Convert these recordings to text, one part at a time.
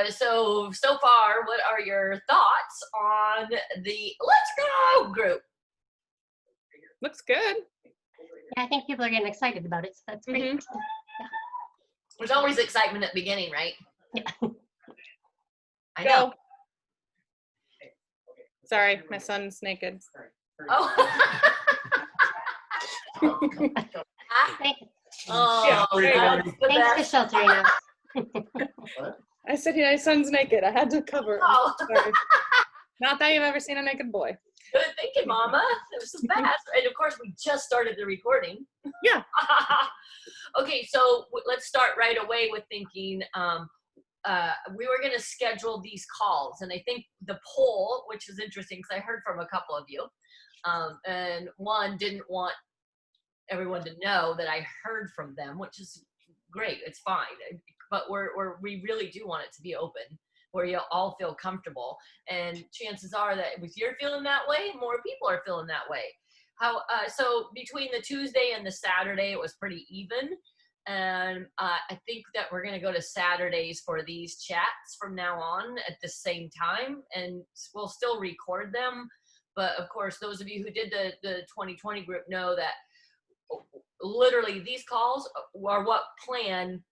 So far, what are your thoughts on the Let's Go group? Looks good. Yeah, I think people are getting excited about it, so that's great. Mhm. There's always excitement at the beginning, right? Yeah. I know. Go. Sorry, my son's naked. Oh. Oh, there you go. that's the Thanks for best. sheltering us. I said my son's naked. I had to cover him. Oh. Sorry. Not that you've ever seen a naked boy. Good thinking, Mama. It was so fast. And of course, we just started the recording. Yeah. Okay, so let's start right away with thinking. We were going to schedule these calls, and I think the poll, which is interesting because I heard from a couple of you, and one didn't want everyone to know that I heard from them, which is great. It's fine, but we really do want it to be open, where you all feel comfortable. And chances are that if you're feeling that way, more people are feeling that way. So between the Tuesday and the Saturday, it was pretty even. And I think that we're going to go to Saturdays for these chats from now on at the same time, and we'll still record them. But of course, those of you who did the 2020 group know that literally these calls are what plan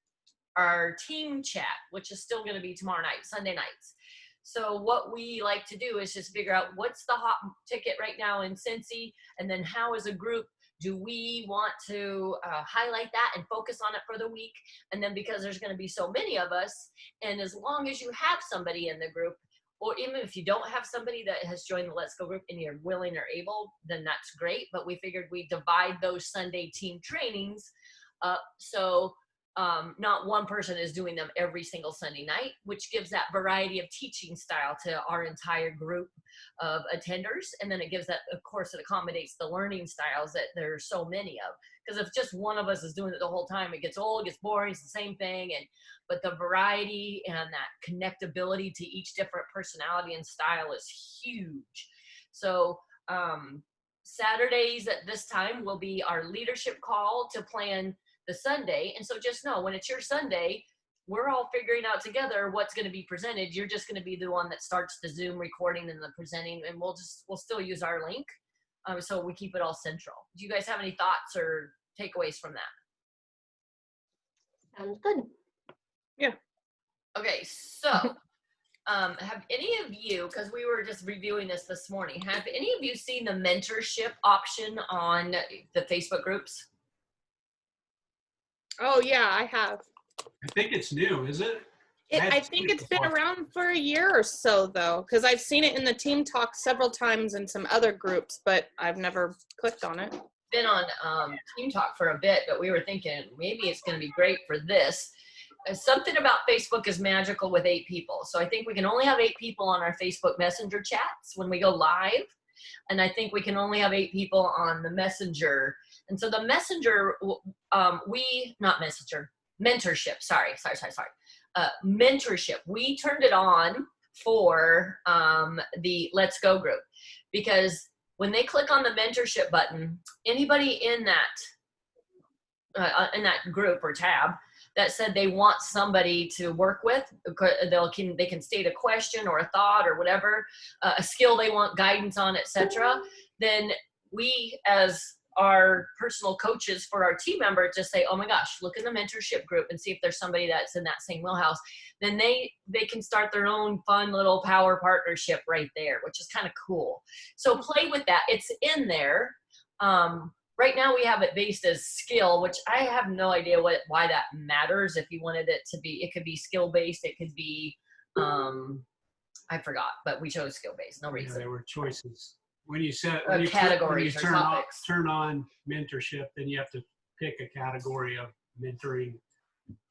our team chat, which is still going to be tomorrow night, Sunday nights. So what we like to do is just figure out what's the hot ticket right now in Cincy, and then how as a group do we want to highlight that and focus on it for the week. And then because there's going to be so many of us, and as long as you have somebody in the group, or even if you don't have somebody that has joined the Let's Go group and you're willing or able, then that's great. But we figured we'd divide those Sunday team trainings up so not one person is doing them every single Sunday night, which gives that variety of teaching style to our entire group of attenders. And then it gives that, of course, it accommodates the learning styles that there's so many of. Because if just one of us is doing it the whole time, it gets old, it gets boring, it's the same thing. But the variety and that connectability to each different personality and style is huge. So Saturdays at this time will be our leadership call to plan the Sunday. And so just know when it's your Sunday, we're all figuring out together what's going to be presented. You're just going to be the one that starts the Zoom recording and the presenting, and we'll still use our link. So we keep it all central. Do you guys have any thoughts or takeaways from that? Sounds good. Yeah. Okay, so have any of you, because we were just reviewing this morning, have any of you seen the mentorship option on the Facebook groups? Oh yeah, I have. I think it's new, is it? I think it's been around for a year or so though, because I've seen it in the team talk several times in some other groups, but I've never clicked on it. Been on Team Talk for a bit, but we were thinking maybe it's going to be great for this. Something about Facebook is magical with 8 people. So I think we can only have 8 people on our Facebook Messenger chats when we go live. And I think we can only have 8 people on the Messenger. And so the Messenger, mentorship, sorry. Mentorship, we turned it on for the Let's Go group, because when they click on the mentorship button, anybody in that group or tab that said they want somebody to work with, they can state a question or a thought or whatever, a skill they want guidance on, etc. Then we, as our personal coaches for our team member, just say, oh my gosh, look in the mentorship group and see if there's somebody that's in that same wheelhouse. Then they can start their own fun little power partnership right there, which is kind of cool. So play with that. It's in there. Right now we have it based as skill, which I have no idea why that matters. If you wanted it to be, it could be skill based. It could be, I forgot, but we chose skill based. No reason. Yeah, there were choices. When you said categories when you or topics. turn on mentorship, then you have to pick a category of mentoring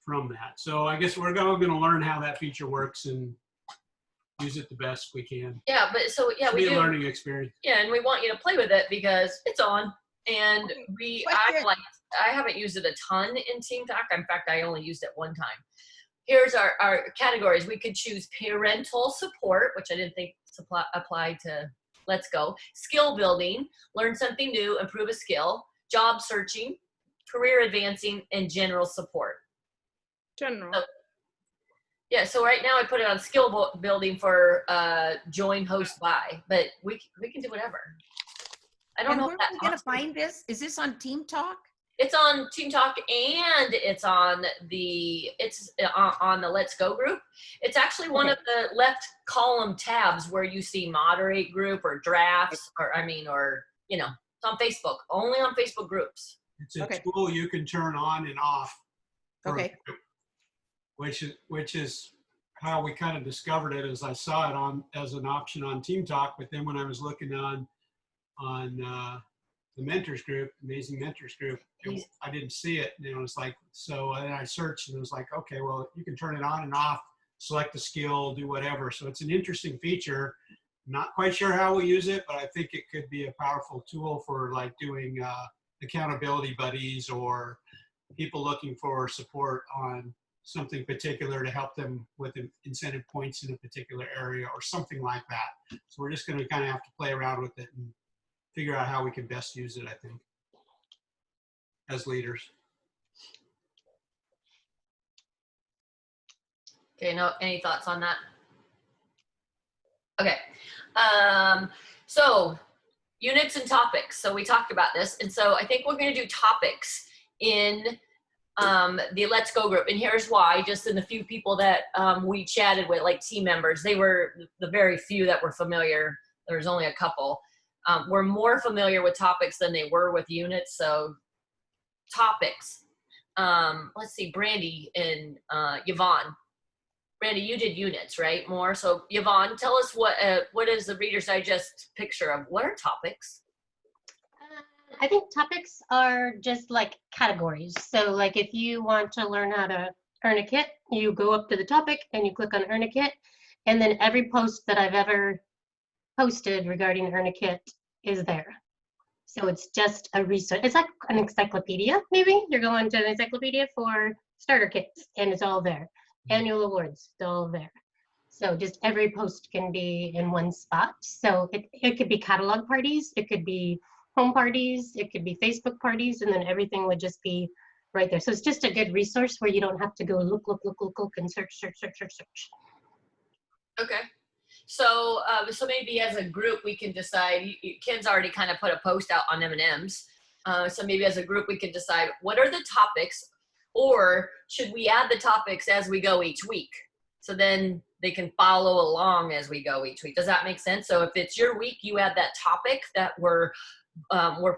from that. So I guess we're going to learn how that feature works and use it the best we can. Yeah, but so yeah, we do. A learning experience. Yeah, and we want you to play with it because it's on. And I haven't used it a ton in Team Talk. In fact, I only used it one time. Here's our categories. We could choose parental support, which I didn't think applied to Let's Go. Skill building, learn something new, improve a skill. Job searching, career advancing, and general support. General. Yeah, so right now I put it on building for join host by, but we can do whatever. I don't And know where if are that we gonna option- find this? Is this on Team Talk? It's on Team Talk and it's on the Let's Go group. It's actually one Okay. of the left column tabs where you see moderate group or drafts or it's on Facebook, only on Facebook groups. It's a Okay. tool you can turn on and off. for a Okay. group, which is how we kind of discovered it, as I saw it on as an option on Team Talk, but then when I was looking on the mentors group, Amazing Mentors group, I didn't see it. And it was like, so then I searched and it was like, okay, well, you can turn it on and off, select a skill, do whatever. So it's an interesting feature. Not quite sure how we use it, but I think it could be a powerful tool for like doing accountability buddies or people looking for support on something particular to help them with incentive points in a particular area or something like that. So we're just going to kind of have to play around with it and figure out how we can best use it, I think, as leaders. Okay, any thoughts on that? Okay, so units and topics. So we talked about this, and so I think we're going to do topics in the Let's Go group. And here's why: just in the few people that we chatted with, like team members, they were the very few that were familiar. There was only a couple. Were more familiar with topics than they were with units. So topics. Let's see, Brandy and Yvonne. Brandy, you did units, right? More. So Yvonne, tell us what is the Reader's Digest picture of what are topics? I think topics are just like categories. So like if you want to learn how to earn a kit, you go up to the topic and you click on earn a kit. And then every post that I've ever posted regarding earn a kit is there. So it's just a resource. It's like an encyclopedia, maybe. You're going to an encyclopedia for starter kits and it's all there. Annual awards, it's all there. So just every post can be in one spot. So it could be catalog parties, it could be home parties, it could be Facebook parties, and then everything would just be right there. So it's just a good resource where you don't have to go look and search. Okay. So so maybe as a group we can decide. Ken's already kind of put a post out on M&Ms. So maybe as a group we can decide what are the topics, or should we add the topics as we go each week? So then they can follow along as we go each week. Does that make sense? So if it's your week, you add that topic that we're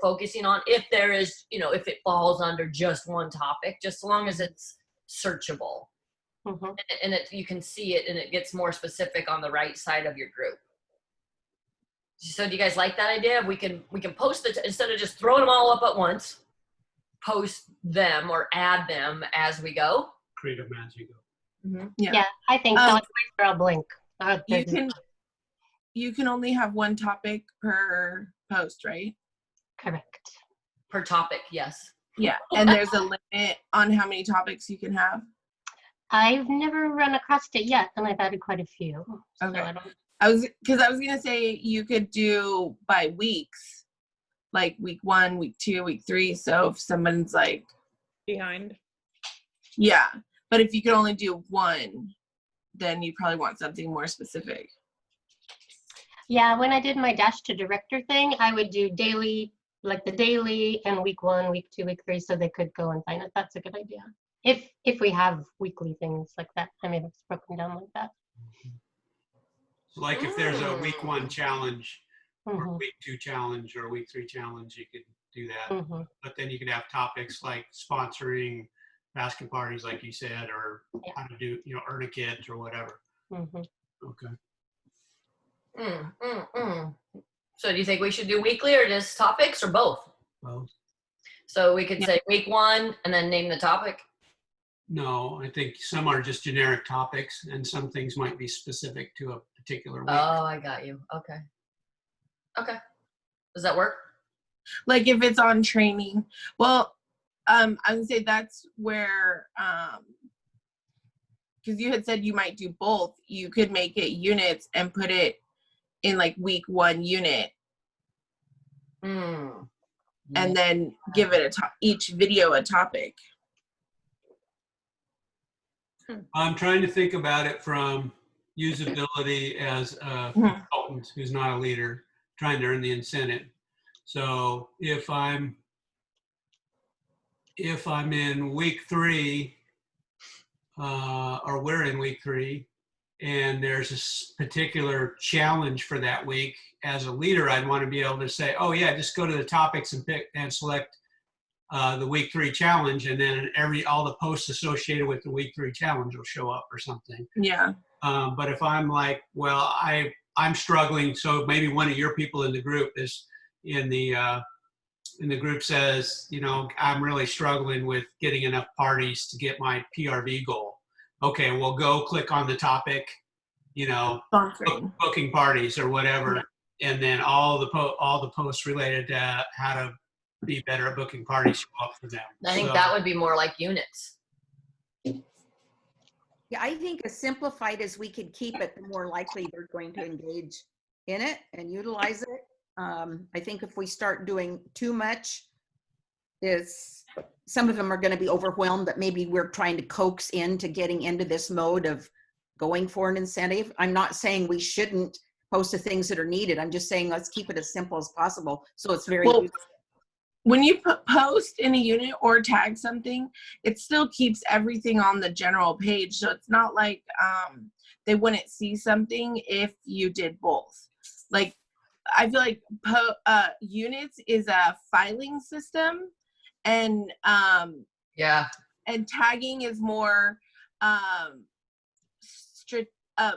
focusing on. If there is, if it falls under just one topic, just as long as it's searchable. Mm-hmm. And you can see it and it gets more specific on the right side of your group. So do you guys like that idea? We can post it instead of just throwing them all up at once, post them or add them as we go. Creative as you go. Mm-hmm. Yeah, I think so. Otherwise they're all blank. You can only have one topic per post, right? Correct. Per topic, yes. Yeah, and there's a limit on how many topics you can have. I've never run across it yet, and I've added quite a few. So Okay. I don't, I was gonna say you could do by weeks, like week 1, week 2, week 3. So if someone's like, Behind. yeah, but if you could only do one, then you probably want something more specific. yeah, when I did my dash to director thing, I would do daily, like the daily and week 1, week 2, week 3, so they could go and find it. That's a good idea. If we have weekly things like that, I mean, it's broken down like that. So like if there's a week 1 challenge or Mhm, week 2 challenge or week 3 challenge, you could do that. mhm. But then you could have topics like sponsoring basket parties, like you said, or Yeah. how to do, earn a kit or whatever. Mhm. Okay. So do you think we should do weekly or just topics or both? Well, So we could Yeah. say week 1 and then name the topic. no, I think some are just generic topics and some things might be specific to a particular week. Oh, I got you. Okay. Okay. Does that work? Like if it's on training, well, I would say that's where, because you had said you might do both. You could make it units and put it in like week 1 unit, Mm. and then give it each video a topic. I'm trying to think about it from usability as a Mhm. consultant who's not a leader, trying to earn the incentive. So if I'm in week 3, or we're in week 3, and there's a particular challenge for that week, as a leader, I'd want to be able to say, oh yeah, just go to the topics and pick and select the week 3 challenge, and then all the posts associated with the week 3 challenge will show up or something. Yeah. But if I'm like, well, I'm struggling, so maybe one of your people in the group is in the group says, I'm really struggling with getting enough parties to get my PRV goal. Okay, well, go click on the topic, Sponsoring. booking parties or whatever, and then all the posts related to how to be better at booking parties show up for them. I think So- that would be more like units. Yeah, I think as simplified as we could keep it, the more likely they're going to engage in it and utilize it. I think if we start doing too much, some of them are going to be overwhelmed that maybe we're trying to coax into getting into this mode of going for an incentive. I'm not saying we shouldn't post the things that are needed. I'm just saying let's keep it as simple as possible. So it's very Well, when you post in a unit or tag something, it still keeps everything on the general page. So it's not like they wouldn't see something if you did both. Like, I feel like units is a filing system, and Yeah. and tagging is more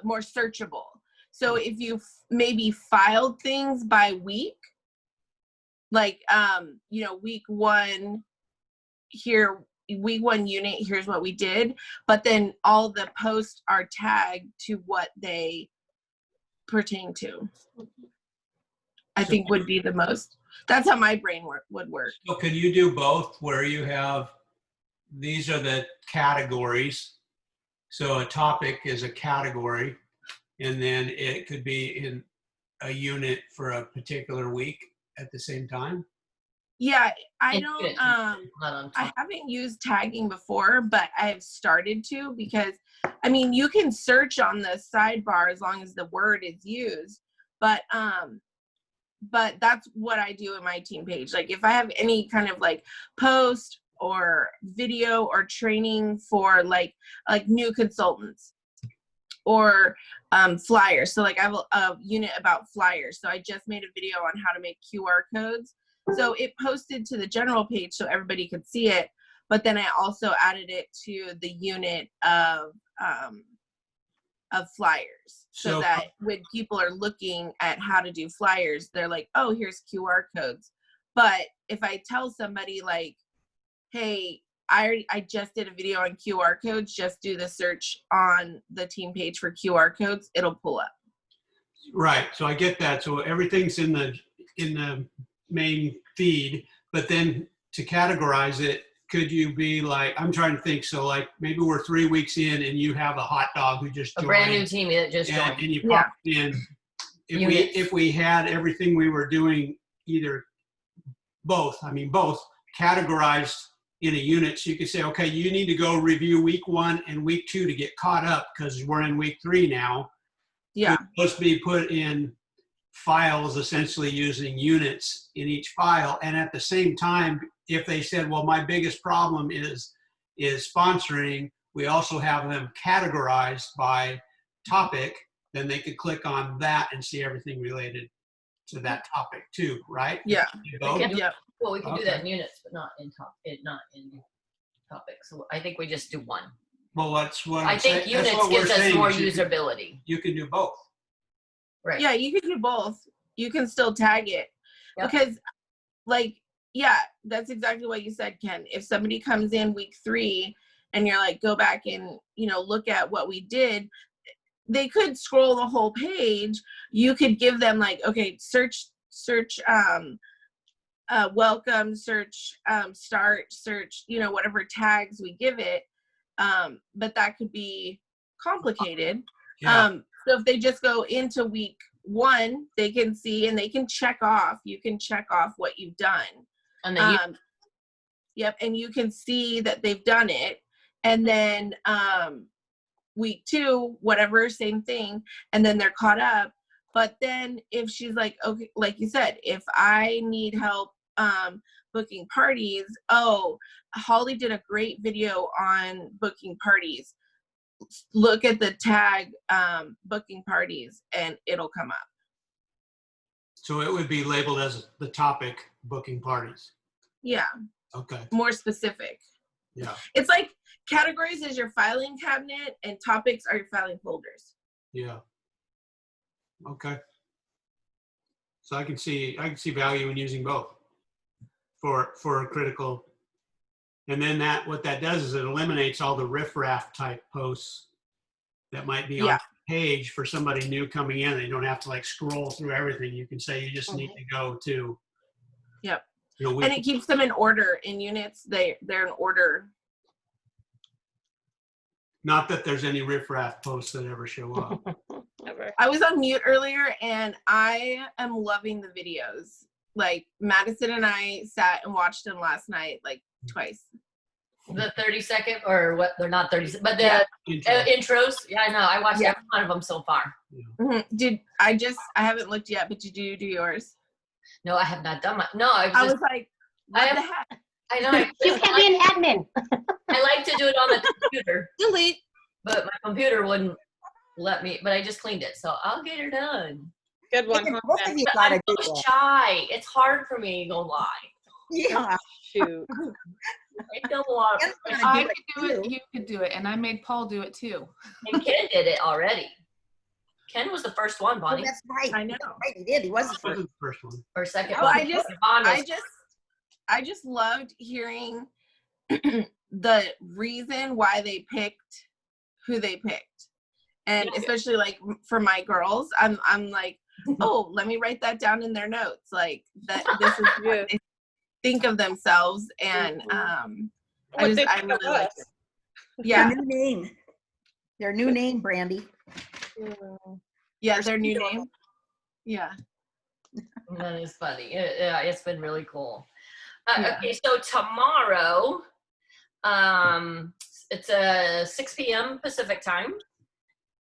more searchable. So if you maybe filed things by week, like week 1 here, week 1 unit, here's what we did, but then all the posts are tagged to what they pertain to, I think would be the most. That's how my brain would work. So can you do both, where you have, these are the categories. So a topic is a category, and then it could be in a unit for a particular week at the same time? Yeah, I In don't, units, not on I top. haven't used tagging before, but I've started to, because I mean, you can search on the sidebar as long as the word is used, but that's what I do in my team page. Like if I have any kind of like post or video or training for like new consultants or flyers. So like I have a unit about flyers. So I just made a video on how to make QR codes. So it posted to the general page so everybody could see it. But then I also added it to the unit of flyers, so that when people are looking at how to do flyers, they're like, oh, here's QR codes. But if I tell somebody like, hey, I just did a video on QR codes, just do the search on the team page for QR codes, it'll pull up. Right, so I get that. So everything's in the main feed, but then to categorize it, could you be like, I'm trying to think, so like maybe we're 3 weeks in and you have a hot dog who just A joined. brand new team that just and, joined. and you pop in. Units. If we had everything we were doing, both categorized in a unit, so you could say, okay, you need to go review week 1 and week 2 to get caught up because we're in week 3 now. Yeah. Supposed to be put in files, essentially using units in each file. And at the same time, if they said, well, my biggest problem is sponsoring, we also have them categorized by topic, then they could click on that and see everything related to that topic too, right? Yeah. Both? can do- Yeah. Well, we can do that Okay. in units, but not in topics. So I think we just do one. Well, that's what I I'm think saying. That's units what we're gives us saying more is usability. you can do both. Right. Yeah, you can do both. You can still tag it. Yep. Because like, yeah, that's exactly what you said, Ken. If somebody comes in week 3 and you're like, go back and, look at what we did, they could scroll the whole page. You could give them like, okay, search, welcome, search, start, search, whatever tags we give it. But that could be complicated. Yeah. So if they just go into week 1, they can see and they can check off. You can check off what you've done. And then Yep, and you can see that they've done it. And then week 2, whatever, same thing, and then they're caught up. But then if she's like, okay, like you said, if I need help booking parties, oh, Holly did a great video on booking parties. Look at the tag booking parties and it'll come up. So it would be labeled as the topic booking parties. Yeah, Okay. more specific. Yeah. It's like categories is your filing cabinet and topics are your filing folders. Yeah. Okay. So I can see value in using both for a critical. And then what that does is it eliminates all the riffraff type posts that might be on Yeah. the page for somebody new coming in. They don't have to like scroll through everything. You can say you just need to go to. Yep. You know, And it keeps them in order in units. They're in order. not that there's any riffraff posts that ever show up. Never. I was on mute earlier and I am loving the videos. Like Madison and I sat and watched them last night like twice. The 30-second or what? They're not 30, but the Yeah. intros. Yeah, I know. I watched Yeah. every one of them so far. Mhm. I haven't looked yet, but did you do yours? No, I have not done my. No, I was I just. was like, what the heck? I know. You can be an admin. I like to do it on the computer, Delete. but my computer wouldn't let me. But I just cleaned it, so I'll get her done. Good one. Huh, Both of Jen? you But gotta I'm do so that. shy. It's hard for me to go lie. Yeah. Shoot. I don't want. Ken's gonna I do could do it, too. you could do it, and I made Paul do it too. And Ken did it already. Ken was the first one, Oh, Bonnie, that's right. I know. That's right, he did. He was the That first. wasn't the first one. or second Well, one. I Yvonne was- I just loved hearing the reason why they picked who they picked. And Yeah. especially like for my girls, I'm like, oh, let me write that down in their notes. Like that this is Yeah. what they think of themselves. And What they I think of really like us. it. Yeah. Their new name. Their new name, Brandy. Yeah, their new name. Yeah. That is funny. Yeah, it's been really cool. Yeah. Okay, so tomorrow, it's 6 p.m. Pacific time.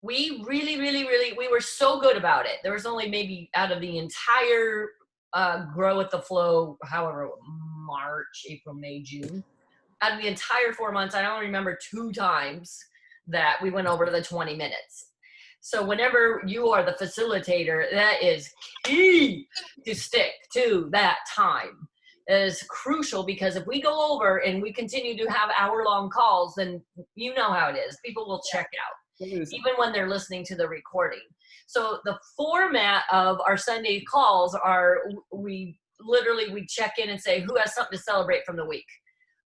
We we were so good about it. There was only maybe out of the entire Grow with the Flow, however, March, April, May, June, out of the entire 4 months, I only remember 2 times that we went over the 20 minutes. So whenever you are the facilitator, that is key to stick to that time. It is crucial because if we go over and we continue to have hour-long calls, then you know how it is. People will check out, even when they're listening to the recording. So the format of our Sunday calls are we check in and say who has something to celebrate from the week,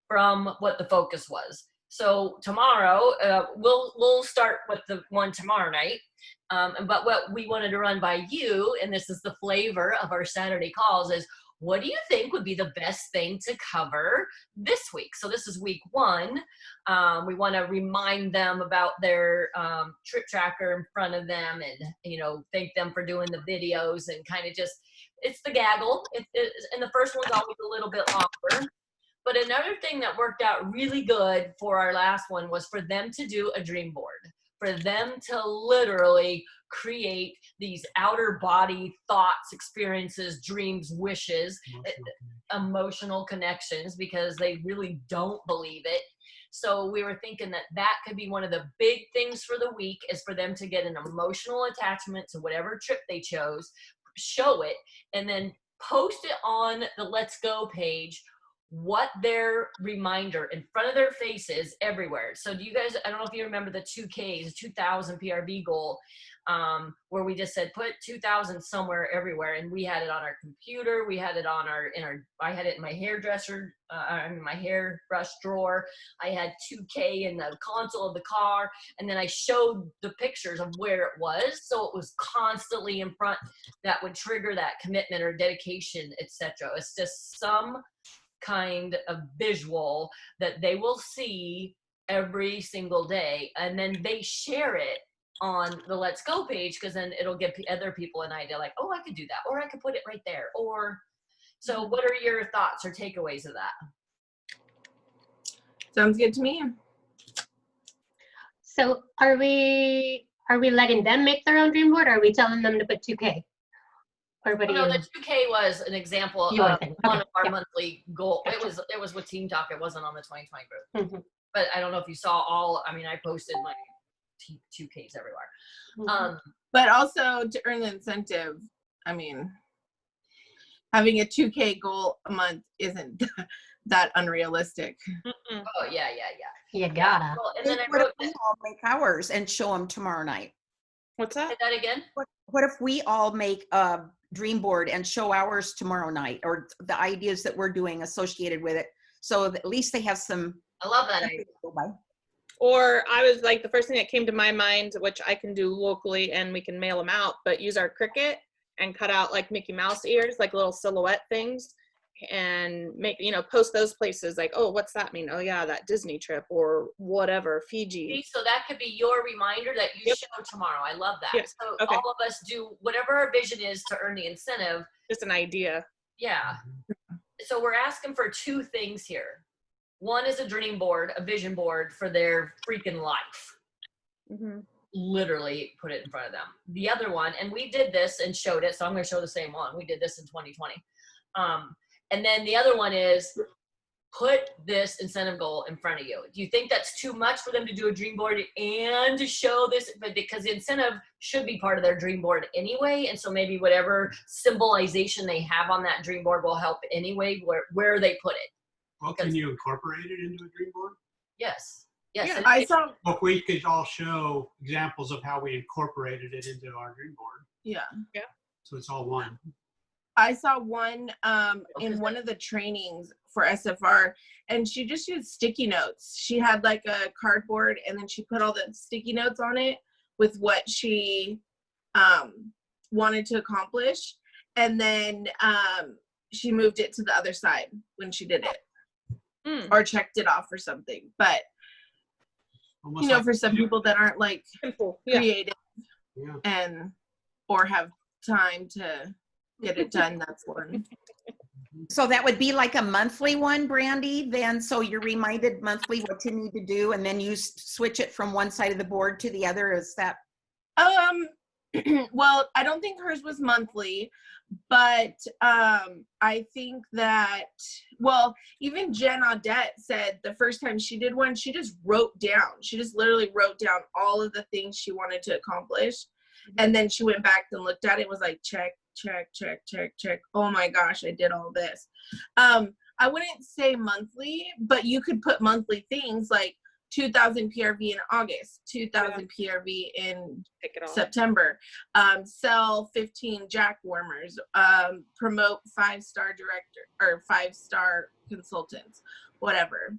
from what the focus was. So tomorrow, we'll start with the one tomorrow night. But what we wanted to run by you, and this is the flavor of our Saturday calls, is what do you think would be the best thing to cover this week? So this is week 1. We want to remind them about their trip tracker in front of them and, thank them for doing the videos and kind of just, it's the gaggle. And the first one's always a little bit longer. But another thing that worked out really good for our last one was for them to do a dream board, for them to literally create these outer body thoughts, experiences, dreams, wishes, emotional connections, because they really don't believe it. So we were thinking that could be one of the big things for the week, is for them to get an emotional attachment to whatever trip they chose, show it, and then post it on the Let's Go page, what their reminder in front of their faces everywhere. So do you guys, I don't know if you remember the 2Ks, 2000 PRB goal, where we just said put 2000 somewhere everywhere, and we had it on our computer, we had it on I had it in my hairdresser, my hairbrush drawer, I had 2K in the console of the car, and then I showed the pictures of where it was, so it was constantly in front. That would trigger that commitment or dedication, etc. It's just some kind of visual that they will see every single day, and then they share it on the Let's Go page, because then it'll give other people an idea, like, oh, I could do that, or I could put it right there. Or so what are your thoughts or takeaways of that? Sounds good to me. So are we letting them make their own dream board? Or are we telling them to put 2K? Or what do No, you? the 2K was an example You were of thinking. one Okay, of our yeah. monthly goal. Gotcha. It was with Team Talk. It wasn't on the 2020 group. Mhm, But I don't know if you saw all. I mean, I posted my 2Ks everywhere. mhm. But also to earn the incentive, I mean, having a 2K goal a month isn't that unrealistic. Mm-mm. Oh yeah. You gotta. Well, and then I What if wrote we all make ours and show them tomorrow night? What's say that? that again. What if we all make a dream board and show ours tomorrow night, or the ideas that we're doing associated with it? So that at least they have some. I love that idea. to go by. Or I was like, the first thing that came to my mind, which I can do locally and we can mail them out, but use our Cricut and cut out like Mickey Mouse ears, like little silhouette things, and make, post those places like, oh, what's that mean? Oh yeah, that Disney trip or whatever, Fiji. So that could be your reminder that you Yep. show tomorrow. I love that. Yep. So Okay. all of us do whatever our vision is to earn the incentive. Just an idea. Yeah. So we're asking for two things here. One is a dream board, a vision board for their freaking life. Mm-hmm. Literally put it in front of them. The other one, and we did this and showed it, so I'm going to show the same one. We did this in 2020. And then the other one is put this incentive goal in front of you. Do you think that's too much for them to do a dream board and to show this? But because the incentive should be part of their dream board anyway, and so maybe whatever symbolization they have on that dream board will help anyway, where they put it. Well, can you incorporate it into a dream board? Yes. Yes. Yeah, and I it- saw, Well, if we could all show examples of how we incorporated it into our dream board, yeah. so it's all one. I saw one in one of the trainings for SFR, and she just used sticky notes. She had like a cardboard, and then she put all the sticky notes on it with what she wanted to accomplish, and then she moved it to the other side when she did it, Mm. or checked it off or something. But Almost for some people that aren't like Simple. Yeah. creative Yeah. and or have time to get it done, that's one. So that would be like a monthly one, Brandy, then, so you're reminded monthly what you need to do, and then you switch it from one side of the board to the other. Is that? Well, I don't think hers was monthly, but I think that, well, even Jen Audette said the first time she did one, she just literally wrote down all of the things she wanted to accomplish. And then she went back and looked at it, was like, check, check, check, check, check. Oh my gosh, I did all this. I wouldn't say monthly, but you could put monthly things like 2,000 PRV in August, 2,000 PRV in Take it all. September, sell 15 jack warmers, promote 5-star director or 5-star consultants, whatever.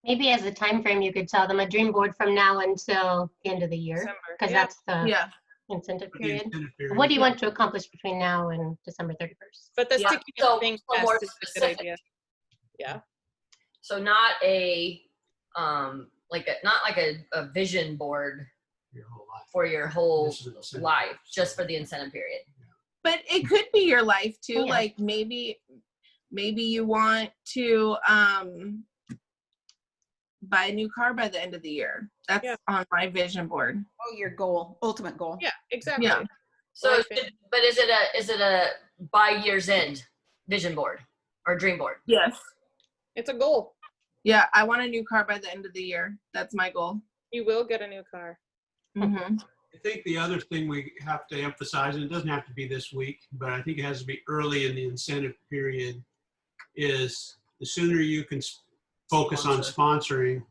Maybe as a time frame, you could tell them a dream board from now until the end of the year, December. because Yeah. that's the Yeah. incentive For the period. incentive period. What do you want to accomplish between now and December 31st? But the Yeah. sticky So- note thing so more test is a good specific. idea. Yeah. So not a not like a vision board Your whole life. for your whole This is an incentive. life, just for the incentive period. But it could be your life too. Yeah. Like maybe you want to buy a new car by the end of the year. That's Yeah. on my vision board. Oh, your goal, ultimate goal. Yeah, exactly. Yeah. So, Life in- but is it a by year's end vision board or dream board? Yes. It's a goal. Yeah, I want a new car by the end of the year. That's my goal. You will get a new car. Mm-hmm. I think the other thing we have to emphasize, and it doesn't have to be this week, but I think it has to be early in the incentive period, is the sooner you can focus on sponsoring,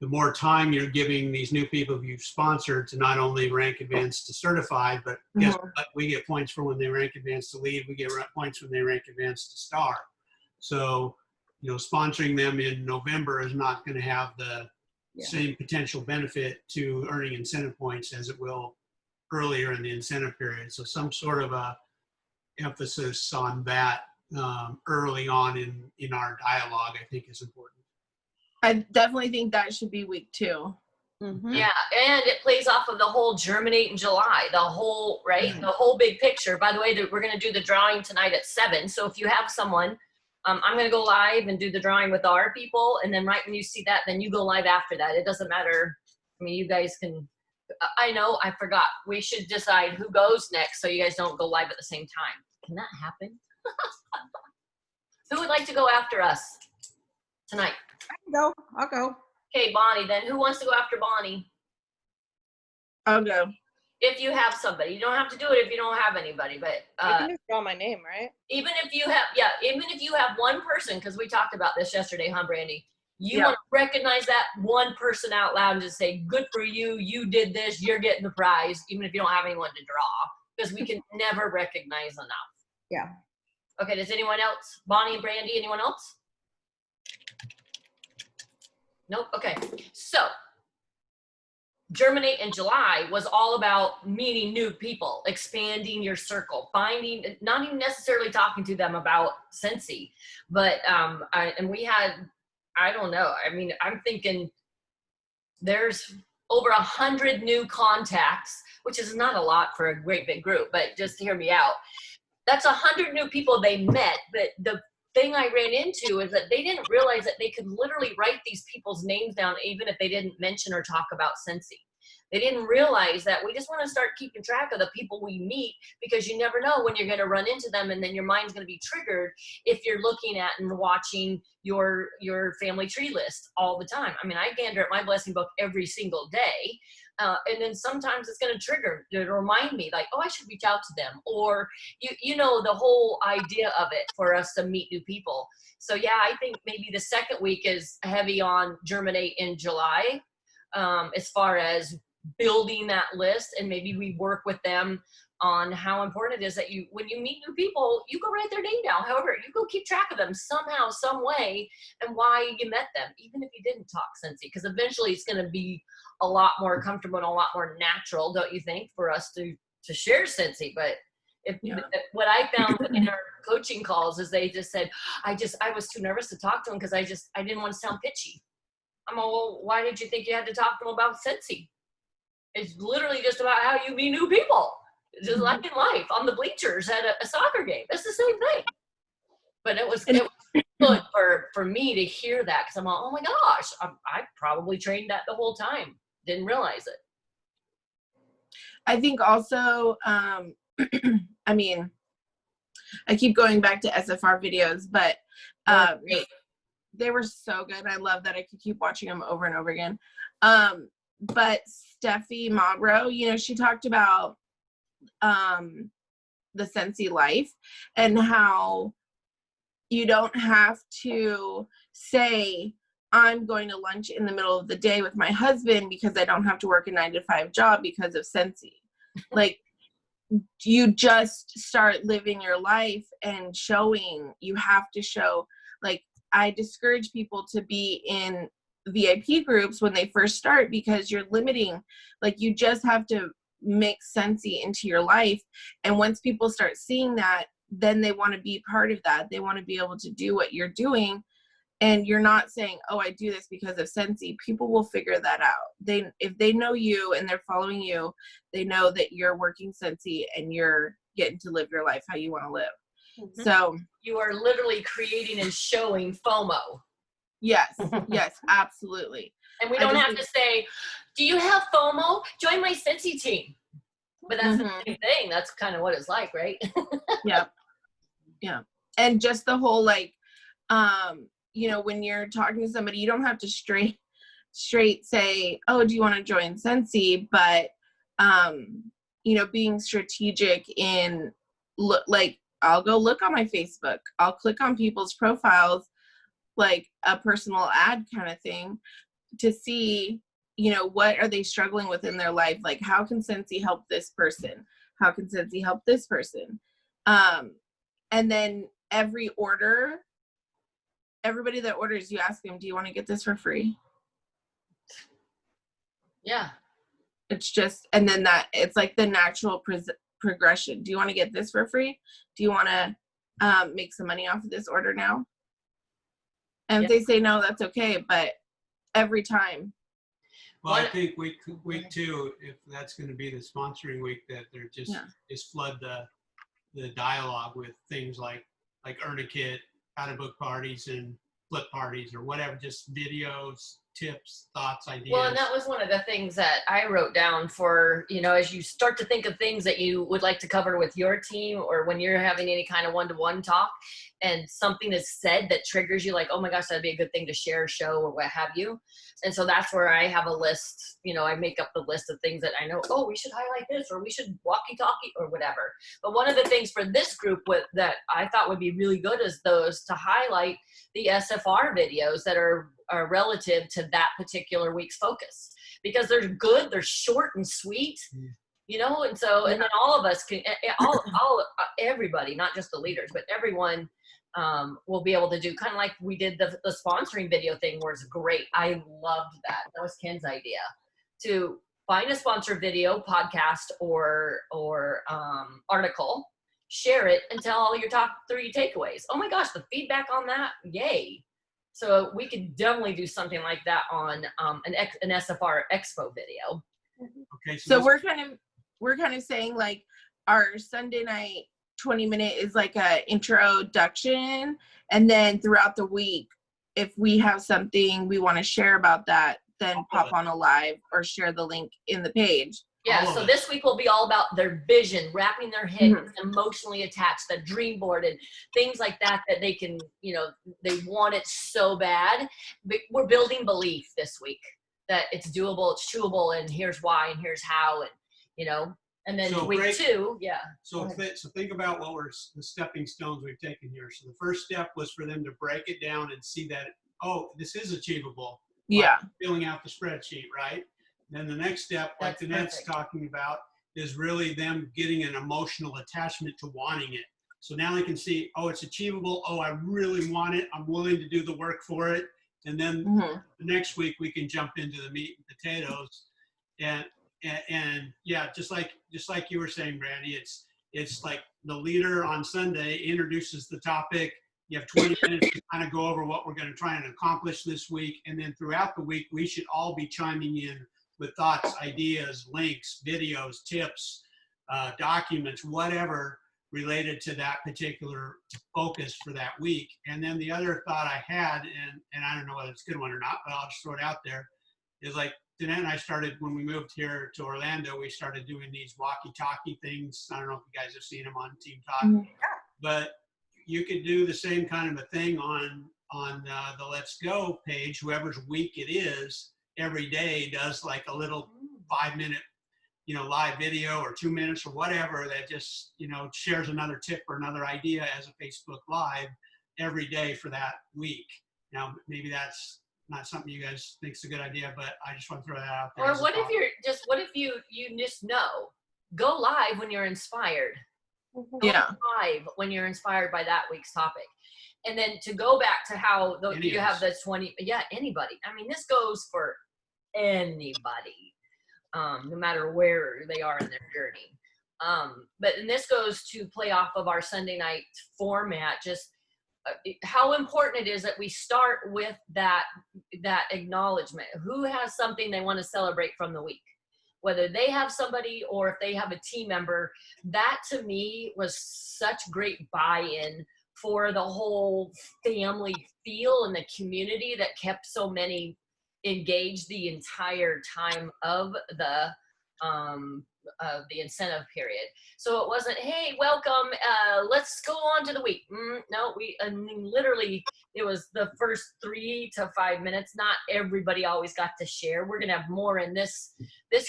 the more time you're giving these new people you've sponsored to not only rank advance to certified, but guess what? We get points for when they rank advance to lead. We get points when they rank advance to star. So, sponsoring them in November is not going to have the same potential benefit to earning incentive points as it will earlier in the incentive period. So some sort of a emphasis on that early on in our dialogue, I think, is important. I definitely think that should be week 2. Mhm. Yeah, and it plays off of the whole Germinate in July, the whole, right? Mhm. The whole big picture. By the way, we're going to do the drawing tonight at 7. So if you have someone I'm going to go live and do the drawing with our people. And then right when you see that, then you go live after that. It doesn't matter. I mean, you guys can, I know, I forgot. We should decide who goes next so you guys don't go live at the same time. Can that happen? Who would like to go after us tonight? I'll go. Okay, Bonnie, then who wants to go after Bonnie? I'll go. If you have somebody, you don't have to do it if you don't have anybody, but You can just draw my name, right? even if you have one person, because we talked about this yesterday, huh, Brandy? You Yeah. want to recognize that one person out loud and just say, good for you, you did this, you're getting the prize, even if you don't have anyone to draw, because we can never recognize enough. Yeah. Okay, does anyone else? Bonnie and Brandy, anyone else? Nope, okay. So, Germinate in July was all about meeting new people, expanding your circle, finding, not even necessarily talking to them about Scentsy, but, and we had, I don't know, I mean, I'm thinking there's over 100 new contacts, which is not a lot for a great big group, but just hear me out. That's 100 new people they met, but the thing I ran into is that they didn't realize that they could literally write these people's names down even if they didn't mention or talk about Scentsy. They didn't realize that we just want to start keeping track of the people we meet, because you never know when you're going to run into them, and then your mind's going to be triggered if you're looking at and watching your family tree list all the time. I mean, I gander at my blessing book every single day. And then sometimes it's going to trigger to remind me like, oh, I should reach out to them, or you know, the whole idea of it for us to meet new people. So yeah, I think maybe the second week is heavy on Germinate in July, as far as building that list, and maybe we work with them on how important it is that you, when you meet new people, you go write their name down. However, you go keep track of them somehow, some way, and why you met them, even if you didn't talk Scentsy, because eventually it's going to be a lot more comfortable and a lot more natural, don't you think, for us to share Scentsy? But if what I found in our coaching calls is they just said, I was too nervous to talk to them because I didn't want to sound pitchy. I'm all, well, why did you think you had to talk to them about Scentsy? It's literally just about how you meet new people. It's just like in life, on the bleachers at a soccer game. It's the same thing. But it was good for me to hear that, because I'm like, oh my gosh, I probably trained that the whole time. Didn't realize it. I think also, I mean, I keep going back to SFR videos, but they were so good. I love that I could keep watching them over and over again. But Steffi Magro, you know, she talked about the Scentsy life and how you don't have to say, I'm going to lunch in the middle of the day with my husband because I don't have to work a 9-to-5 job because of Scentsy. Like, you just start living your life and showing. You have to show. Like, I discourage people to be in VIP groups when they first start, because you're limiting. Like, you just have to mix Scentsy into your life, and once people start seeing that, then they want to be part of that. They want to be able to do what you're doing, and you're not saying, oh, I do this because of Scentsy. People will figure that out. If they know you and they're following you, they know that you're working Scentsy and you're getting to live your life how you want to live. Mm-hmm. So you are literally creating and showing FOMO. Yes, yes, absolutely. And we don't have to say, do you have FOMO? Join my Scentsy team. But that's the same thing. That's kind of what it's like, right? Yeah. Yeah. And just the whole, like, you know, when you're talking to somebody, you don't have to straight say, oh, do you want to join Scentsy? But, you know, being strategic in, like, I'll go look on my Facebook. I'll click on people's profiles, like a personal ad kind of thing, to see, you know, what are they struggling with in their life? Like, how can Scentsy help this person? How can Scentsy help this person? And then everybody that orders, you ask them, do you want to get this for free? Yeah. It's just, and then it's like the natural progression. Do you want to get this for free? Do you want to make some money off of this order now? And if they say no, that's okay. But every time. Well, I think week 2, if that's going to be the sponsoring week, that they're just flood the dialogue with things like Earn a Kit, how to book parties and flip parties or whatever, just videos, tips, thoughts, ideas. Well, and that was one of the things that I wrote down for, as you start to think of things that you would like to cover with your team, or when you're having any kind of one-to-one talk and something is said that triggers you, like, oh my gosh, that'd be a good thing to share, show, or what have you. And so that's where I have a list, I make up the list of things that I know, oh, we should highlight this, or we should walkie-talkie, or whatever. But one of the things for this group that I thought would be really good is those to highlight the SFR videos that are relative to that particular week's focus, because they're good, they're short and sweet, and so, and then all of us can, everybody, not just the leaders, but everyone will be able to do kind of like we did the sponsoring video thing, where it's great. I loved that. That was Ken's idea, to find a sponsored video, podcast, or article, share it, and tell all your top 3 takeaways. Oh my gosh, the feedback on that, yay. So we could definitely do something like that on an SFR Expo video. Okay, So we're kind of saying like our Sunday night 20-minute is like a introduction, and then throughout the week, if we have something we want to share about that, then pop on a live or share the link in the page. Yeah, All of so it. this week will be all about their vision, wrapping their heads emotionally attached, the dream board, and things like that they can, they want it so bad. But we're building belief this week that it's doable, it's chewable, and here's why, and here's how, and then So week break- 2, yeah. So think about what were the stepping stones we've taken here. So the first step was for them to break it down and see that, oh, this is achievable. Yeah. Filling out the spreadsheet, right? Then the next step, like That's Danette's perfect. talking about, is really them getting an emotional attachment to wanting it. So now they can see, oh, it's achievable. Oh, I really want it. I'm willing to do the work for it. And then Mhm. the next week we can jump into the meat and potatoes. And yeah, just like you were saying, Brandy, it's like the leader on Sunday introduces the topic. You have 20 minutes to kind of go over what we're going to try and accomplish this week. And then throughout the week, we should all be chiming in with thoughts, ideas, links, videos, tips, documents, whatever related to that particular focus for that week. And then the other thought I had, and I don't know whether it's a good one or not, but I'll just throw it out there, is like Danette and I started, when we moved here to Orlando, we started doing these walkie-talkie things. I don't know if you guys have seen them on Team Talk, Mhm. but you could do the same kind of a thing on the Let's Go page. Whoever's week it is, every day does like a little 5-minute, live video, or 2 minutes or whatever, that just, shares another tip or another idea as a Facebook Live every day for that week. Now, maybe that's not something you guys think is a good idea, but I just want to throw that out there. Or as a what if thought. what if you just know, go live when you're inspired. Go Yeah. live when you're inspired by that week's topic. And then to go back to how Any you of have us. the 20, anybody. I mean, this goes for anybody, no matter where they are in their journey. And this goes to play off of our Sunday night format, just how important it is that we start with that acknowledgement. Who has something they want to celebrate from the week? Whether they have somebody or if they have a team member, that to me was such great buy-in for the whole family feel and the community that kept so many engaged the entire time of the incentive period. So it wasn't, hey, welcome, let's go on to the week. No, literally, it was the first 3 to 5 minutes. Not everybody always got to share. We're gonna have more in this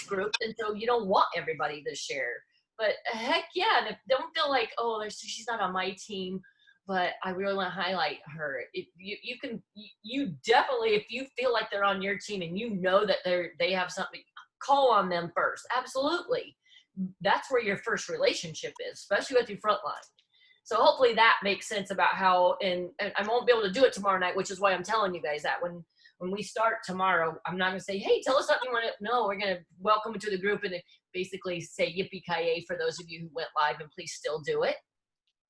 group, and so you don't want everybody to share. But heck yeah, and don't feel like, oh, she's not on my team, but I really want to highlight her. You definitely, if you feel like they're on your team and you know that they have something, call on them first. Absolutely. That's where your first relationship is, especially with your front line. So hopefully that makes sense about how, and I won't be able to do it tomorrow night, which is why I'm telling you guys that when we start tomorrow, I'm not going to say, hey, tell us something you want to, no, we're going to welcome you to the group and basically say yippee-ki-yay for those of you who went live, and please still do it.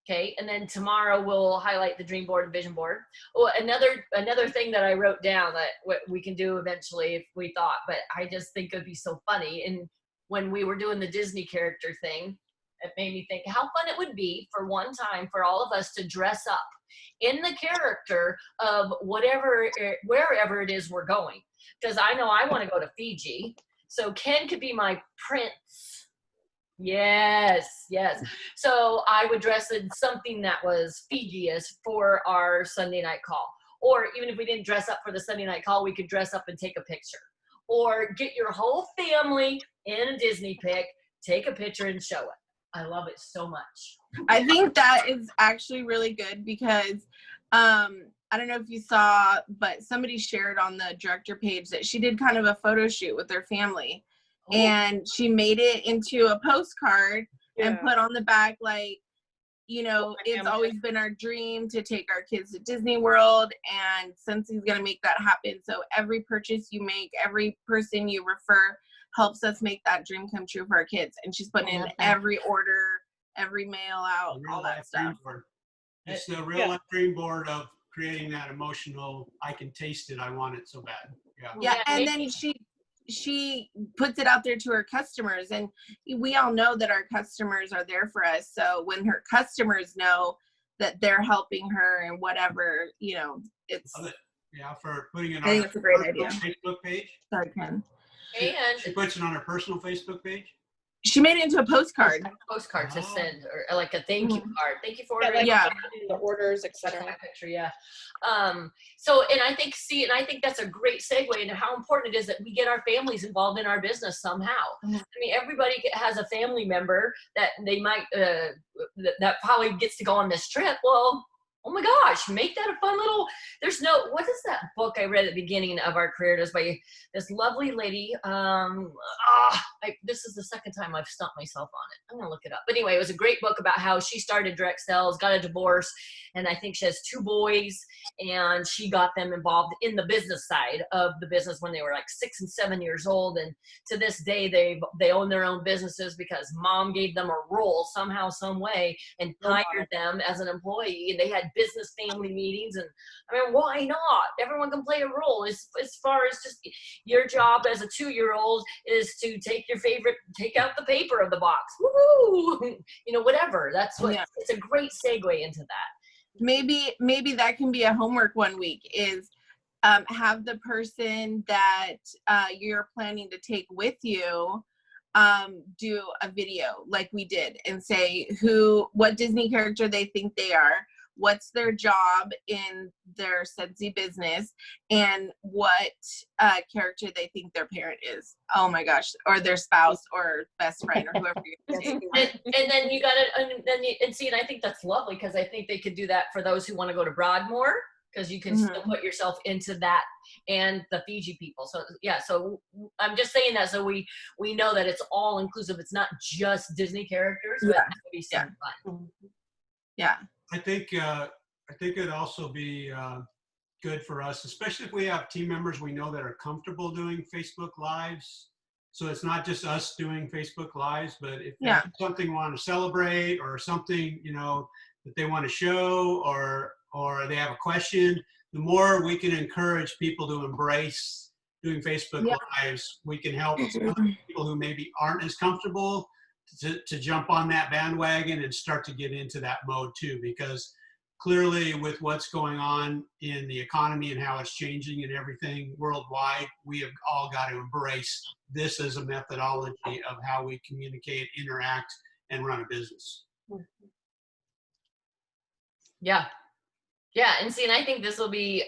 Okay, and then tomorrow we'll highlight the dream board and vision board. Oh, another thing that I wrote down that what we can do eventually if we thought, but I just think it'd be so funny. And when we were doing the Disney character thing, it made me think how fun it would be for one time for all of us to dress up in the character of whatever, wherever it is we're going. Because I know I want to go to Fiji. So Ken could be my prince. Yes, yes. So I would dress in something that was Fijiist for our Sunday night call. Or even if we didn't dress up for the Sunday night call, we could dress up and take a picture. Or get your whole family in a Disney pic, take a picture and show it. I love it so much. I think that is actually really good because I don't know if you saw, but somebody shared on the director page that she did kind of a photo shoot with their family. Oh. And she made it into a postcard and Yeah. put on the back, like, you know, My it's family. always been our dream to take our kids to Disney World, and Scentsy going to make that happen. So every purchase you make, every person you refer helps us make that dream come true for our kids. And she's putting I in love that. every order, every mail out, A real all that life dream stuff. board. It's the Yeah. real life dream board of creating that emotional, I can taste it, I want it so bad. Yeah. Yeah, Yeah, and maybe- then she puts it out there to her customers, and we all know that our customers are there for us. So when her customers know that they're helping her and whatever, you know, it's Love it. Yeah, for putting it I think on it's a great her idea. Facebook page. Sorry, Ken. And She puts it on her personal Facebook page. She made it into a postcard. postcard to Oh. send, or like a thank you Mhm. card. Thank you for Yeah, ordering. like Yeah. the orders, Just etc. that picture, yeah. So, and I think, and I think that's a great segue into how important it is that we get our families involved in our business somehow. Mhm. I mean, everybody has a family member that they might, that probably gets to go on this trip. Well, oh my gosh, make that a fun little, what is that book I read at the beginning of our career? It was by this lovely lady. This is the second time I've stumped myself on it. I'm gonna look it up. But anyway, it was a great book about how she started direct sales, got a divorce, and I think she has 2 boys, and she got them involved in the business side of the business when they were like 6 and 7 years old. And to this day, they own their own businesses because mom gave them a role somehow, some way, and hired them as an employee. And they had business family meetings. And I mean, why not? Everyone can play a role. As far as just your job as a 2-year-old is to take out the paper of the box. Woohoo! You know, whatever. That's what. Yeah. It's a great segue into that. Maybe that can be a homework one week is have the person that you're planning to take with you do a video like we did and say what Disney character they think they are, what's their job in their Scentsy business, and what character they think their parent is. Oh my gosh, or their spouse or best friend or whoever you're taking. And then you got it, and I think that's lovely because I think they could do that for those who want to go to Broadmoor, because you can still put yourself into that, and the Fiji people. So yeah, so I'm just saying that so we know that it's all inclusive. It's not just Disney characters, but Yeah. it's gonna be some fun. Yeah. I think it'd also be good for us, especially if we have team members we know that are comfortable doing Facebook Lives. So it's not just us doing Facebook Lives, but if Yeah. there's something we want to celebrate or something, you know, that they want to show or they have a question, the more we can encourage people to embrace doing Facebook Yeah. Lives, we can help some other people who maybe aren't as comfortable to jump on that bandwagon and start to get into that mode too, because clearly with what's going on in the economy and how it's changing and everything worldwide, we have all got to embrace this as a methodology of how we communicate, interact, and run a business. Yeah. And see, and I think this will be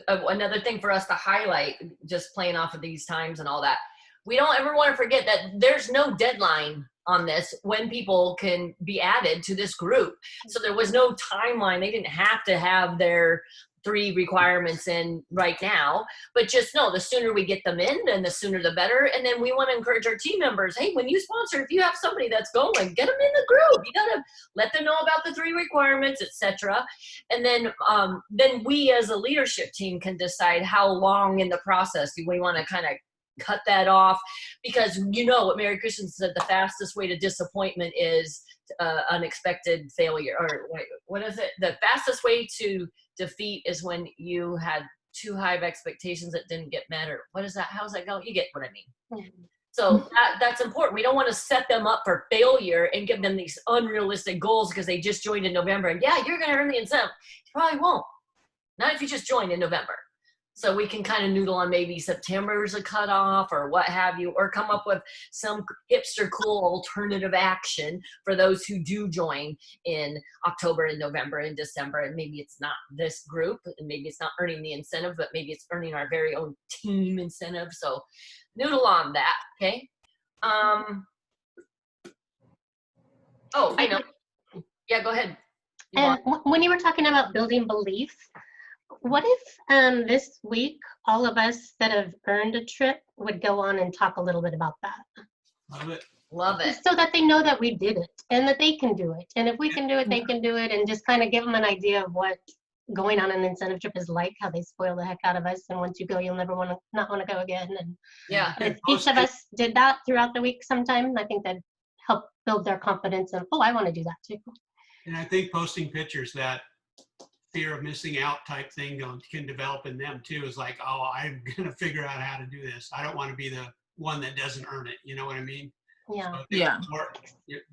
another thing for us to highlight, just playing off of these times and all that. We don't ever want to forget that there's no deadline on this when people can be added to this group. So there was no timeline. They didn't have to have their 3 requirements in right now, but just know the sooner we get them in, then the sooner the better. And then we want to encourage our team members, hey, when you sponsor, if you have somebody that's going, get them in the group. You got to let them know about the 3 requirements, etc. And then we as a leadership team can decide how long in the process do we want to kind of cut that off, because you know what Mary Christian said, the fastest way to disappointment is unexpected failure, or what is it? The fastest way to defeat is when you had too high of expectations that didn't get met, or what is that? How's that go? You get what I mean. So that's important. We don't want to set them up for failure and give them these unrealistic goals because they just joined in November. And yeah, you're going to earn the incentive. You probably won't. Not if you just joined in November. So we can kind of noodle on maybe September's a cutoff or what have you, or come up with some hipster cool alternative action for those who do join in October and November and December. And maybe it's not this group and maybe it's not earning the incentive, but maybe it's earning our very own team incentive. So noodle on that. Okay. Oh, I know. Yeah, go ahead. And when you were talking about building belief, what if this week all of us that have earned a trip would go on and talk a little bit about that? Love it. Love it. So that they know that we did it and that they can do it. And if we can do it, they can do it, and just kind of give them an idea of what going on an incentive trip is like, how they spoil the heck out of us. And once you go, you'll never not want to go again. And Yeah. if each of us did that throughout the week sometime, I think that helped build their confidence and, oh, I want to do that too. And I think posting pictures, that fear of missing out type thing can develop in them too. Is like, oh, I'm going to figure out how to do this. I don't want to be the one that doesn't earn it. You know what I mean? Yeah. So Yeah.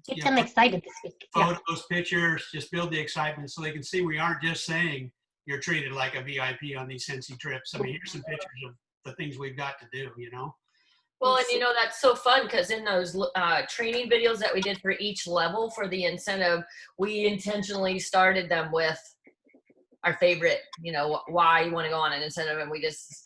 Keep them excited this week. Yeah. Photos, pictures, just build the excitement so they can see we aren't just saying you're treated like a VIP on these Scentsy trips. I mean, here's some pictures of the things we've got to do, you know? Well, and you know, that's so fun because in those training videos that we did for each level for the incentive, we intentionally started them with our favorite, you know, why you want to go on an incentive. And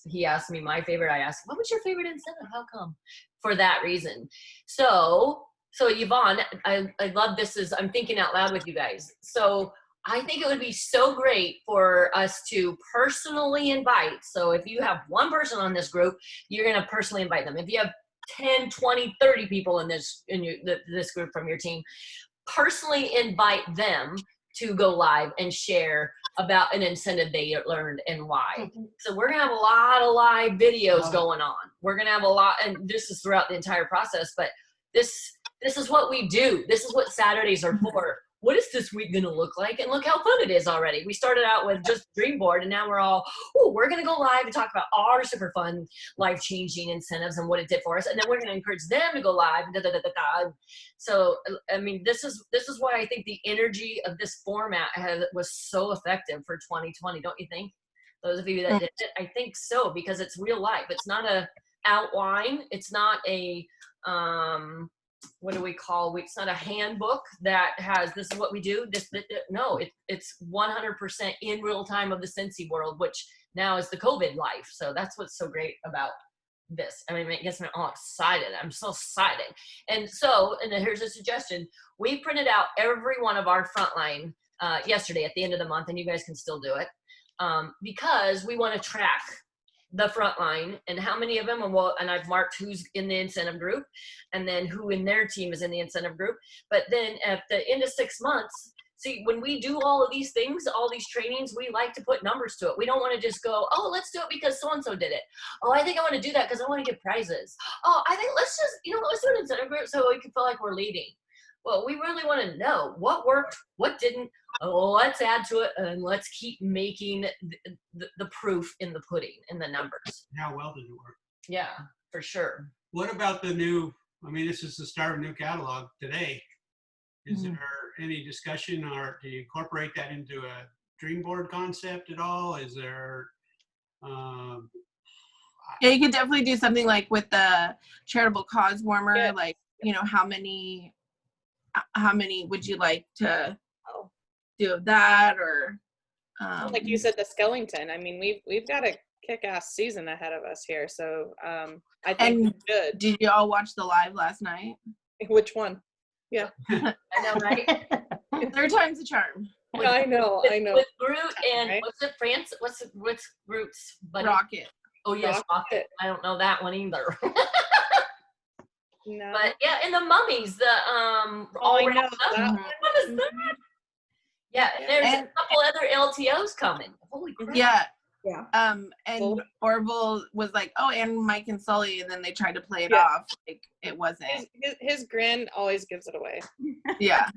he asked me my favorite. I asked, what was your favorite incentive? How come? For that reason. So Yvonne, I love this. I'm thinking out loud with you guys. So I think it would be so great for us to personally invite. So if you have one person on this group, you're going to personally invite them. If you have 10, 20, 30 people in this group from your team, personally invite them to go live and share about an incentive they learned and why. Mhm. So we're gonna have a lot of live videos going on. We're gonna have a lot, and this is throughout the entire process, but this is what we do. This is what Saturdays are for. What is this week gonna look like? And look how fun it is already. We started out with just Dream Board, and now we're all, oh, we're gonna go live and talk about our super fun, life-changing incentives and what it did for us. And then we're gonna encourage them to go live. So, I mean, this is why I think the energy of this format was so effective for 2020. Don't you think? Those of you that did it, I think so, because it's real life. It's not a outline. It's not a what do we call? It's not a handbook that has this is what we do. No, it's 100% in real time of the Scentsy world, which now is the COVID life. So that's what's so great about this. I mean, it gets me all excited. I'm so excited. And then here's a suggestion. We printed out every one of our frontline yesterday at the end of the month, and you guys can still do it because we want to track the front line and how many of them, and I've marked who's in the incentive group and then who in their team is in the incentive group. But then at the end of 6 months, see, when we do all of these things, all these trainings, we like to put numbers to it. We don't want to just go, oh, let's do it because so-and-so did it. Oh, I think I want to do that because I want to get prizes. Oh, I think let's do an incentive group so we can feel like we're leading. Well, we really want to know what worked, what didn't. Oh, let's add to it and let's keep making the proof in the pudding, in the numbers. How well did it work? Yeah, for sure. What about the new, I mean, this is the start of a new catalog today. Is there any discussion or do you incorporate that into a dream board concept at all? Is there, Yeah, you could definitely do something like with the charitable cause warmer, Yeah. like, you know, how many would you like to do of that, or Like you said, the Skellington. I mean, we've got a kick-ass season ahead of us here, so I think And we should. did you all watch the live last night? Which one? I know, right? Third time's a charm. I know. With Groot and Right. what's it, France? What's Groot's buddy? Rocket. Oh yes, Rocket. I don't know that one either. No. But yeah, and the mummies, the I know wrapped up. that. What is that? Yeah, and there's And- a couple other LTOs coming. Holy crap! Yeah. Yeah. And Well- Orville was like, oh, and Mike and Sully, and then they tried to play it Yeah. off like it wasn't. His grin always gives it away. Yeah.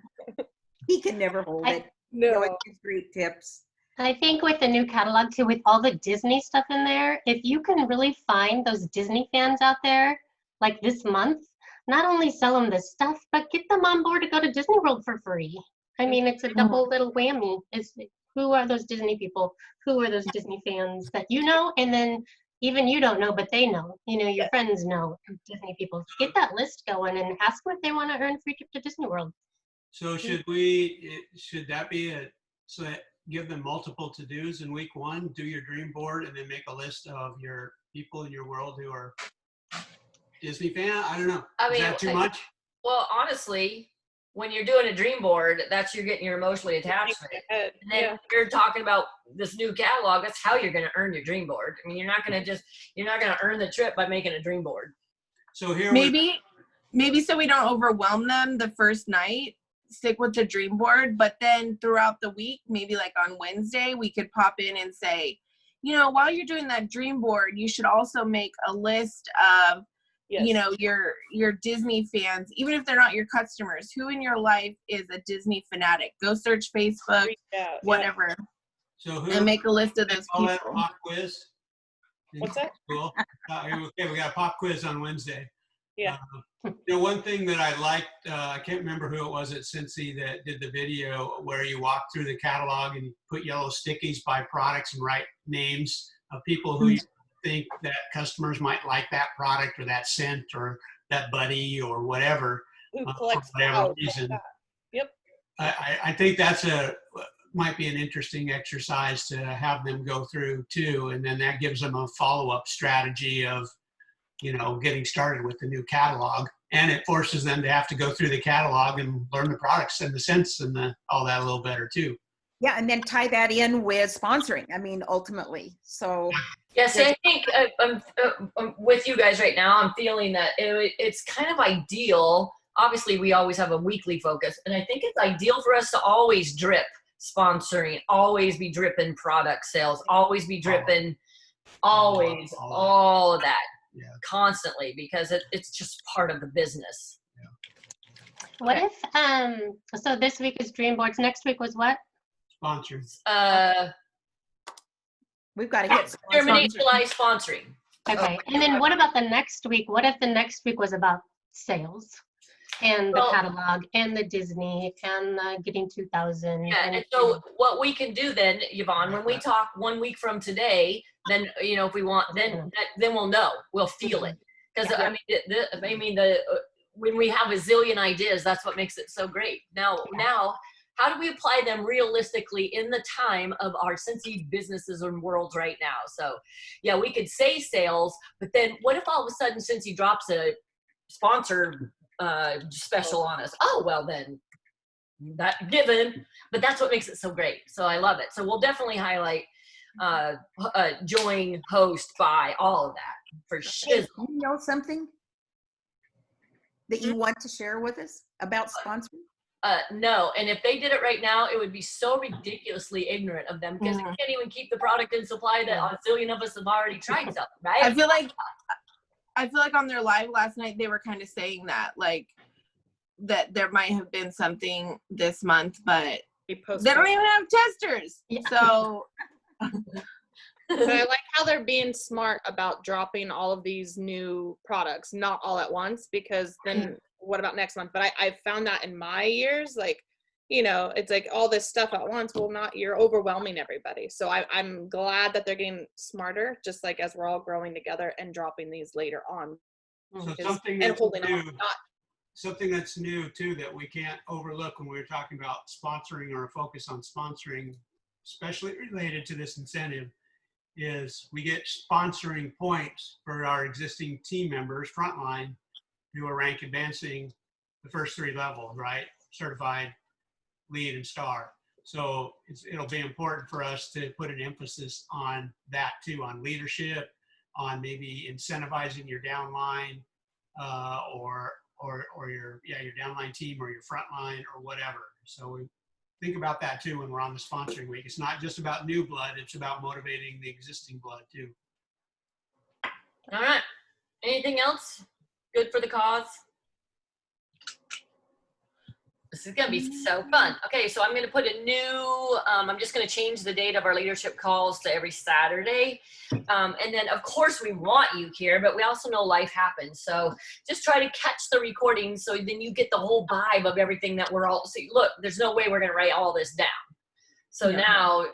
He can never hold I- it. No. It gives great tips. I think with the new catalog too, with all the Disney stuff in there, if you can really find those Disney fans out there like this month, not only sell them the stuff, but get them on board to go to Disney World for free. I mean, it's a double little whammy. It's who are those Disney people? Who are those Disney fans that you know? And then even you don't know, but they know. You know, your friends know Disney people. Get that list going and ask them if they want to earn a free trip to Disney World. So should that be so that give them multiple to-dos in week one, do your dream board and then make a list of your people in your world who are Disney fan? I don't know. Is that too much? Well, honestly, when you're doing a dream board, that's you're getting your emotionally attached to it. And then you're talking about this new catalog, that's how you're going to earn your dream board. I mean, you're not going to earn the trip by making a dream board. So here maybe so we don't overwhelm them the first night, stick with the dream board, but then throughout the week, maybe like on Wednesday, we could pop in and say, you know, while you're doing that dream board, you should also make a list of, you know, your Disney fans, even if they're not your customers, who in your life is a Disney fanatic. Go search Facebook, whatever, and make a list of those people. people. Pop quiz. What's that? Cool. Okay, we got a pop quiz on Wednesday. Yeah. You know, one thing that I liked, I can't remember who it was at Cincy that did the video where you walk through the catalog and put yellow stickies by products and write names of people who you think that customers might like that product or that scent or that buddy or whatever. For whatever reason. Yep. I think that's might be an interesting exercise to have them go through too. And then that gives them a follow-up strategy of, you know, getting started with the new catalog, and it forces them to have to go through the catalog and learn the products and the scents and all that a little better too. Yeah, and then tie that in with sponsoring. I mean, ultimately. So yes, I think I'm with you guys right now. I'm feeling that it's kind of ideal. Obviously, we always have a weekly focus, and I think it's ideal for us to always drip sponsoring, always be dripping product sales, always be dripping, always all of that. Yeah. Constantly, because it's just part of the business. Yeah. What if so this week is dream boards, next week was what? Sponsors. we've got to hit Germany, July sponsoring. Okay, and then what about the next week? What if the next week was about sales and the catalog and the Disney and the Getting 2000? Yeah, and so what we can do then, Yvonne, when we talk 1 week from today, then, you know, if we want, then we'll know, we'll feel it. Because when we have a zillion ideas, that's what makes it so great. Now, how do we apply them realistically in the time of our Cincy businesses and worlds right now? So, yeah, we could say sales, but then what if all of a sudden Cincy drops a sponsor special on us? Oh, well then, that given, but that's what makes it so great. So I love it. So we'll definitely highlight join, host, buy, all of that for sure. You know something that you want to share with us about sponsoring? No, and if they did it right now, it would be so ridiculously ignorant of them because they can't even keep the product in supply that a zillion of us have already tried something, right? I feel like on their live last night they were kind of saying that, like, that there might have been something this month, but they don't even have testers. Yeah. So but I like how they're being smart about dropping all of these new products, not all at once, because then what about next month? But I found that in my years, like, you know, it's like all this stuff at once. Well, you're overwhelming everybody. So I'm glad that they're getting smarter, just like as we're all growing together and dropping these later on. So something that's new too that we can't overlook when we're talking about sponsoring or a focus on sponsoring, especially related to this incentive, is we get sponsoring points for our existing team members, frontline, who are rank advancing the first 3 levels, right? Certified, lead, and star. So it'll be important for us to put an emphasis on that too, on leadership, on maybe incentivizing your downline or your downline team or your frontline or whatever. So we think about that too when we're on the sponsoring week. It's not just about new blood, it's about motivating the existing blood too. All right. Anything else? Good for the cause? This is gonna be so fun. Okay, so I'm gonna put a new, I'm just gonna change the date of our leadership calls to every Saturday. And then of course we want you here, but we also know life happens. So just try to catch the recording so then you get the whole vibe of everything that we're all, see, look, there's no way we're gonna write all this down. So now,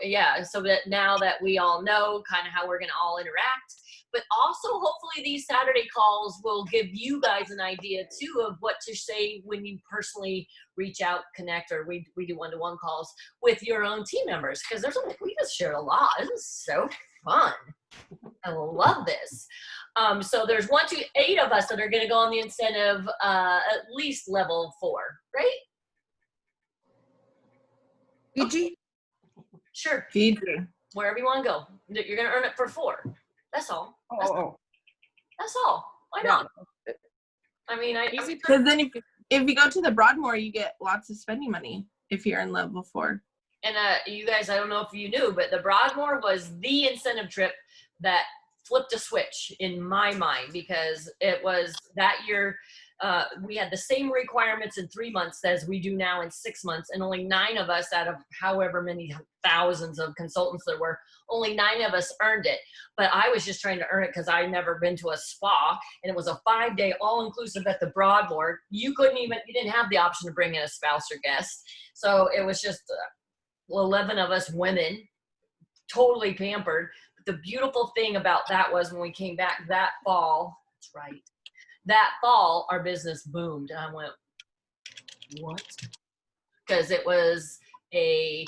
so that now that we all know kind of how we're gonna all interact, but also hopefully these Saturday calls will give you guys an idea too of what to say when you personally reach out, connect, or we do one-to-one calls with your own team members, because we just shared a lot. This is so fun. I love this. So there's 8 of us that are gonna go on the incentive at least level 4, right? Fiji? Sure, Fiji. wherever you wanna go. You're gonna earn it for 4. That's all. Oh, That's all. Why not? I mean, Easy. Because then if you go to the Broadmoor, you get lots of spending money if you're in level 4. and you guys, I don't know if you knew, but the Broadmoor was the incentive trip that flipped a switch in my mind, because it was that year we had the same requirements in 3 months as we do now in 6 months, and only 9 of us out of however many thousands of consultants there were, only 9 of us earned it. But I was just trying to earn it because I'd never been to a spa, and it was a 5-day all-inclusive at the Broadmoor. You didn't have the option to bring in a spouse or guest, so it was just 11 of us women, totally pampered. But the beautiful thing about that was when we came back that fall, that's right, that fall, our business boomed. And I went, what? Because it was a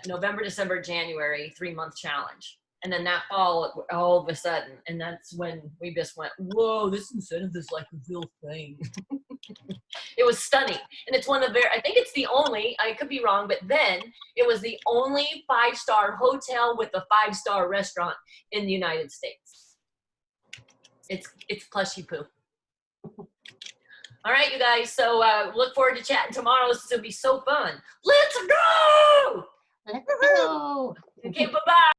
November, December, January 3-month challenge. And then that fall, all of a sudden, and that's when we just went, whoa, this incentive is like a real thing. It was stunning. And it's one of the I think it's the only, I could be wrong, but then it was the only 5-star hotel with a 5-star restaurant in the United States. It's plushy poo. All right, you guys. So look forward to chatting tomorrow. This is going to be so fun. Let's go! Let's go. Okay, bye-bye.